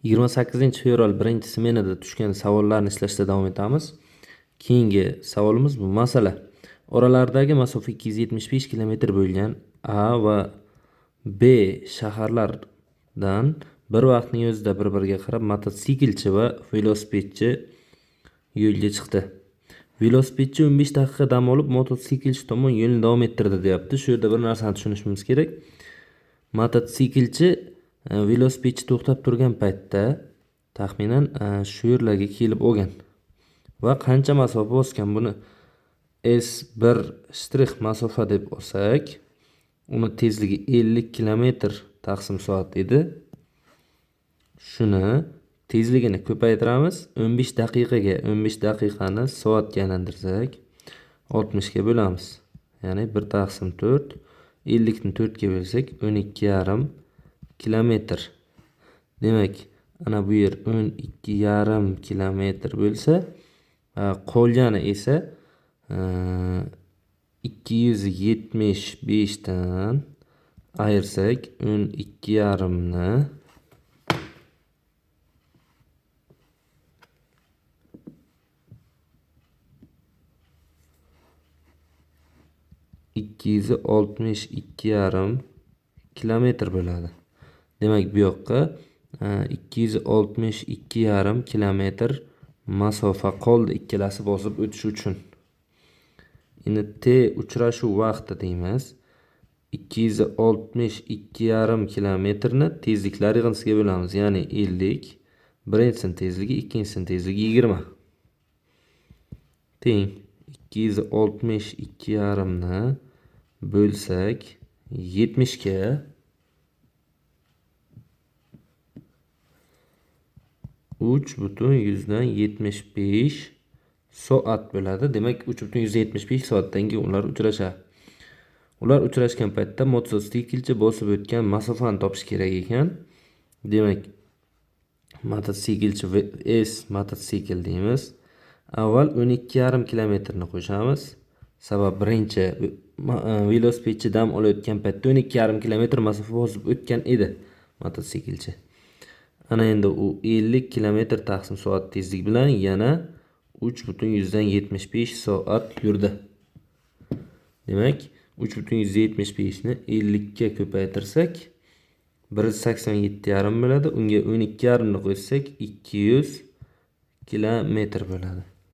28-fevral birinchi smenada tushgan savollarni ishlashda davom etamiz. Keyingi savolimiz bu masala. Oralardagi masofa 275 km bo'lgan A va B shaharlardan bir vaqtning o'zida bir-biriga qarab mototsiklchi va velosipedchi yo'lga chiqdi. Velosipedchi 15 daqiqa dam olib, mototsiklchi tomon yo'lni davom ettirdi deyapti. Shu yerda bir narsani tushunishimiz kerak. Mototsiklchi velosipedchi to'xtab turgan paytda taxminan shu yerlarga kelib olgan va qancha masofa bosgan, buni S1 shtrix masofa deb olsak, uni tezligi 50 km taqsim soat edi. Shuni tezligini ko'paytiramiz. 15 daqiqaga 15 daqiqani soatga aylantirsak 60 ga bo'lamiz. Ya'ni 1 taqsim 4, 50 ni 4 ga bo'lsak 12,5 kilometr. Demak, ana bu yer 12,5 kilometr bo'lsa, qolgani esa 275 dan ayirsak 12,5 ni 262,5 kilometr bo'ladi. Demak, bu yoqqa 262,5 kilometr masofa qoldi ikkalasi bosib o'tish uchun. Endi T uchrashuv vaqti deymiz. 262,5 kilometrni tezliklar yig'indisiga bo'lamiz. Ya'ni 50, birinchisining tezligi, ikkinchisining tezligi 20. Teng 262,5 ni bo'lsak 70 ga 3,75 soat bo'ladi. Demak, 3,75 soatdan keyin ular uchrashadi. Ular uchrashgan paytda mototsiklchi bosib o'tgan masofani topish kerak ekan. Demak, mototsiklchi S mototsikl deymiz. Avval 12,5 kilometrni qo'shamiz. Sabab birinchi velosipedchi dam olayotgan paytda 12,5 kilometr masofa bosib o'tgan edi mototsiklchi. Ana endi u 50 kilometr taqsim soat tezlik bilan yana 3,75 soat yurdi. Demak, 3,75 ni 50 ga ko'paytirsak 187,5 bo'ladi. Unga 12,5 ni qo'shsak 200 kilometr bo'ladi.